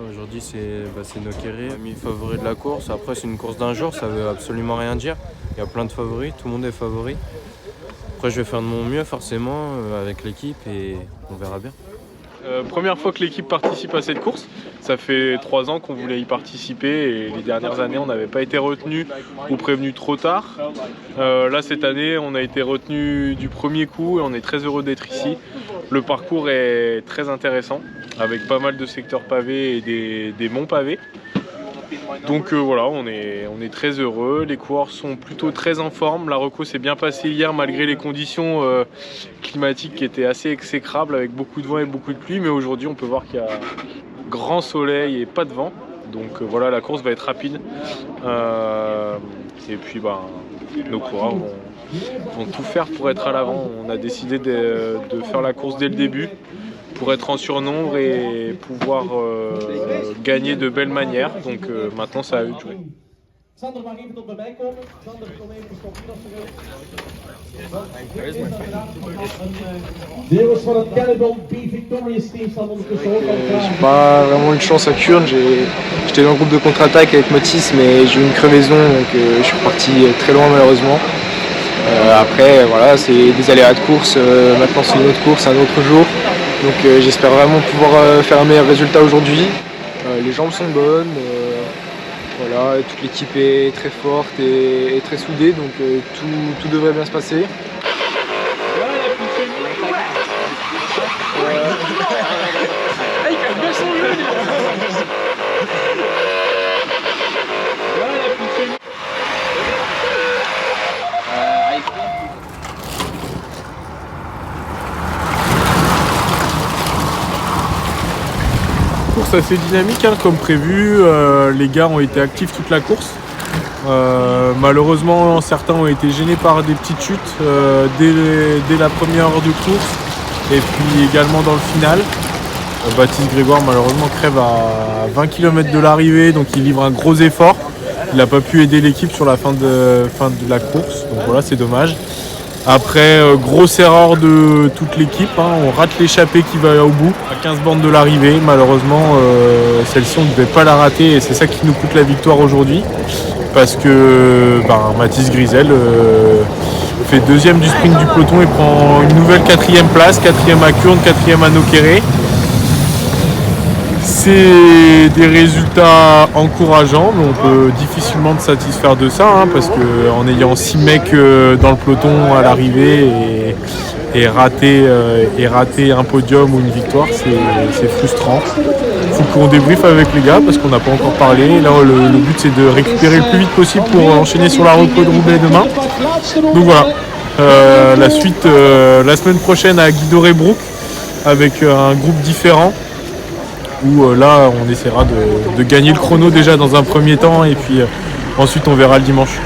Aujourd'hui, c'est Nokere, ami favori de la course. Après, c'est une course d'un jour, ça veut absolument rien dire. Il y a plein de favoris, tout le monde est favori. Après, je vais faire de mon mieux forcément avec l'équipe et on verra bien. Première fois que l'équipe participe à cette course. Ça fait 3 ans qu'on voulait y participer et les dernières années on n'avait pas été retenu ou prévenu trop tard. Là cette année on a été retenu du premier coup et on est très heureux d'être ici. Le parcours est très intéressant avec pas mal de secteurs pavés et des monts pavés. Donc voilà, on est très heureux, les coureurs sont plutôt très en forme, la reco s'est bien passée hier malgré les conditions climatiques qui étaient assez exécrables avec beaucoup de vent et beaucoup de pluie, mais aujourd'hui on peut voir qu'il y a grand soleil et pas de vent, donc voilà, la course va être rapide et puis nos coureurs vont tout faire pour être à l'avant. On a décidé de faire la course dès le début pour être en surnombre et pouvoir gagner de belle manière. Donc maintenant, c'est à eux de jouer. Sander mag even tot bij mij komen. Sander, kom even stoppen hier. Deelers van het Cannibal B Victorious Team staan ondertussen ook al klaar. J'ai pas vraiment eu de chance à Kurn, j'étais dans le groupe de contre-attaque avec Motis, mais j'ai eu une crevaison, donc je suis reparti très loin malheureusement. Après voilà, c'est des aléas de course, maintenant c'est une autre course, un autre jour, donc j'espère vraiment pouvoir faire un meilleur résultat aujourd'hui. Les jambes sont bonnes, voilà, toute l'équipe est très forte et très soudée, donc tout devrait bien se passer. Course assez dynamique comme prévu, les gars ont été actifs toute la course. Malheureusement certains ont été gênés par des petites chutes dès la première heure de course et puis également dans le final. Baptiste Grégoire malheureusement crève à 20 km de l'arrivée, donc il livre un gros effort. Il n'a pas pu aider l'équipe sur la fin de la course, donc voilà, c'est dommage. Après, grosse erreur de toute l'équipe, on rate l'échappée qui va au bout, à 15 bornes de l'arrivée. Malheureusement, celle-ci, on ne devait pas la rater et c'est ça qui nous coûte la victoire aujourd'hui. Parce que Mathis Grisel fait deuxième du sprint du peloton et prend une nouvelle 4e place, 4e à Kurn, 4e à Nokere. C'est des résultats encourageants, mais on peut difficilement se satisfaire de ça, parce qu'en ayant 6 mecs dans le peloton à l'arrivée et rater un podium ou une victoire, c'est frustrant. Il faut qu'on débriefe avec les gars parce qu'on n'a pas encore parlé. Là, le but c'est de récupérer le plus vite possible pour enchaîner sur la reco de Roubaix demain. Donc voilà, la suite la semaine prochaine à Guido-Rebrouck avec un groupe différent. Où là on essaiera de gagner le chrono déjà dans un premier temps et puis ensuite on verra le dimanche.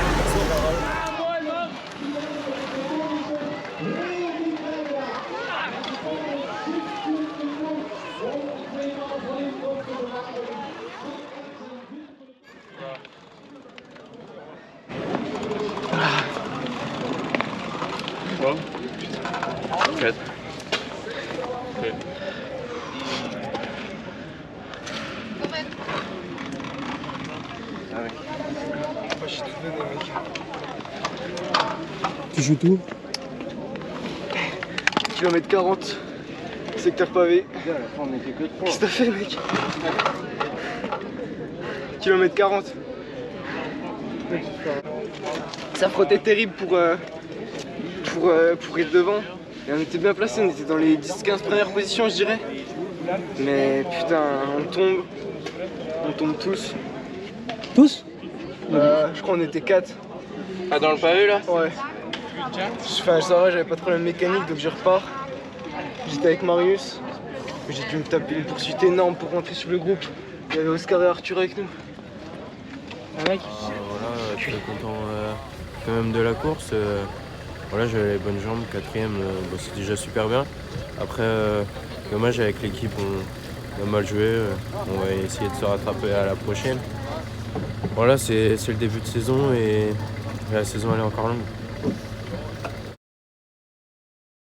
Tu joues tout? Kilomètre 40, secteur pavé. Qu'est-ce que t'as fait, mec? Kilomètre 40. Ça frottait terrible pour être devant. Et on était bien placés, on était dans les 10-15 premières positions, je dirais. Mais putain, on tombe tous. Tous? Je crois qu'on était 4. Ah, dans le pavé là? Ouais. Enfin, ça va, j'avais pas de problème mécanique donc je repars. J'étais avec Marius. J'ai dû me taper une poursuite énorme pour rentrer sur le groupe. Il y avait Oscar et Arthur avec nous. Voilà, très content quand même de la course. Voilà, j'avais les bonnes jambes, 4e, c'est déjà super bien. Après, dommage avec l'équipe, on a mal joué. On va essayer de se rattraper à la prochaine. Voilà, c'est le début de saison et la saison elle est encore longue.